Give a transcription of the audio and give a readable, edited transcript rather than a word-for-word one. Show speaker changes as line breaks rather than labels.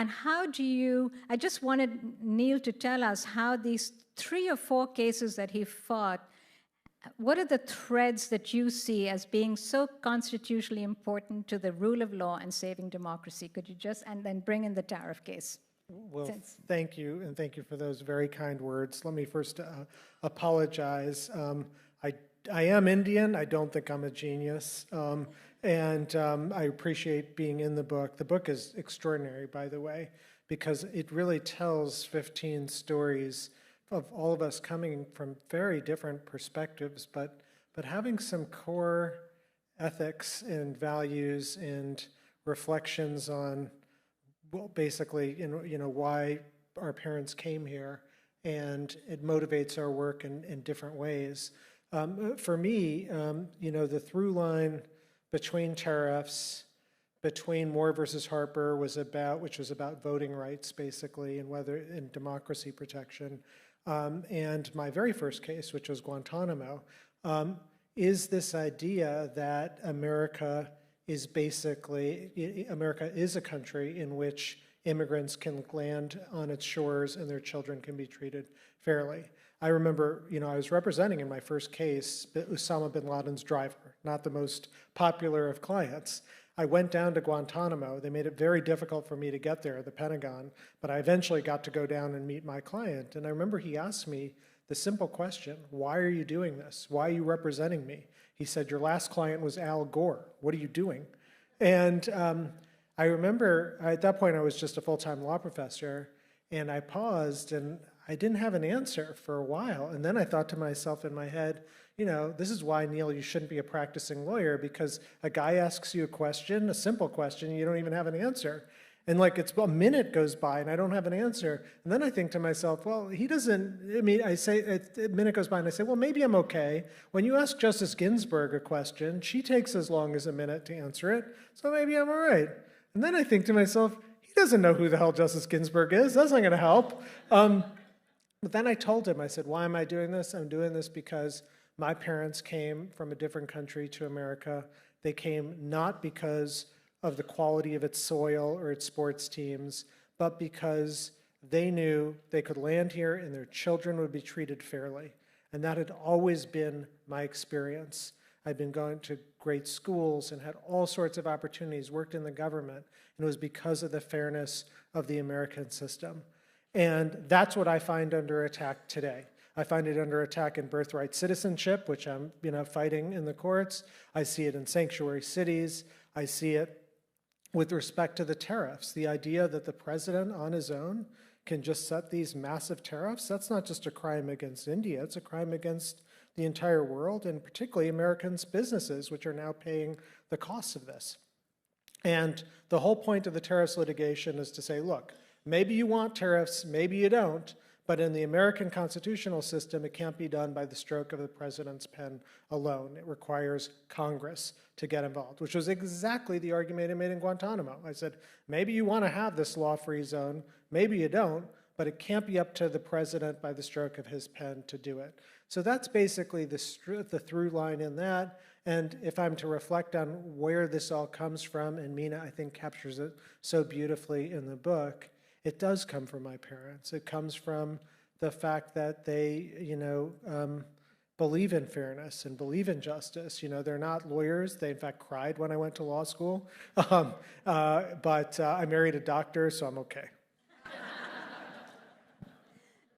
And how do you, I just wanted Neal to tell us how these 3 or 4 cases that he fought, what are the threads that you see as being so constitutionally important to the rule of law and saving democracy? Could you just, and then bring in the tariff case?
Well, thank you, and thank you for those very kind words. Let me first apologize. I am Indian. I don't think I'm a genius. I appreciate being in the book. The book is extraordinary, by the way, because it really tells 15 stories of all of us coming from very different perspectives, but having some core ethics and values and reflections on, well, basically, why our parents came here, and it motivates our work in different ways. For me, the through line between tariffs, between Moore versus Harper which was about voting rights, basically, and democracy protection, and my very first case, which was Guantanamo, is this idea that America is a country in which immigrants can land on its shores and their children can be treated fairly. I remember, I was representing in my first case Osama bin Laden's driver, not the most popular of clients. I went down to Guantanamo. They made it very difficult for me to get there, the Pentagon, but I eventually got to go down and meet my client. And I remember he asked me the simple question, why are you doing this? Why are you representing me? He said, your last client was Al Gore. What are you doing? And I remember at that point I was just a full-time law professor, and I paused and I didn't have an answer for a while. And then I thought to myself in my head, this is why, Neal, you shouldn't be a practicing lawyer, because a guy asks you a question, a simple question, you don't even have an answer. And it's a minute goes by and I don't have an answer. And then I think to myself, well, he doesn't, I say, a minute goes by and I say, well, maybe I'm okay. When you ask Justice Ginsburg a question, she takes as long as a minute to answer it, so maybe I'm all right. And then I think to myself, he doesn't know who the hell Justice Ginsburg is. That's not going to help. But then I told him, I said, why am I doing this? I'm doing this because my parents came from a different country to America. They came not because of the quality of its soil or its sports teams, but because they knew they could land here and their children would be treated fairly. And that had always been my experience. I'd been going to great schools and had all sorts of opportunities, worked in the government, and it was because of the fairness of the American system. And that's what I find under attack today. I find it under attack in birthright citizenship, which I'm fighting in the courts. I see it in sanctuary cities. I see it with respect to the tariffs. The idea that the president on his own can just set these massive tariffs, that's not just a crime against India, it's a crime against the entire world, and particularly Americans' businesses, which are now paying the costs of this. And the whole point of the tariffs litigation is to say, look, maybe you want tariffs, maybe you don't, but in the American constitutional system, it can't be done by the stroke of the president's pen alone. It requires Congress to get involved, which was exactly the argument I made in Guantanamo. I said, maybe you want to have this law-free zone, maybe you don't, but it can't be up to the president by the stroke of his pen to do it. So that's basically the through line in that. And if I'm to reflect on where this all comes from, and Meena, I think, captures it so beautifully in the book, it does come from my parents. It comes from the fact that they, believe in fairness and believe in justice. They're not lawyers. They, in fact, cried when I went to law school. But I married a doctor, so I'm okay.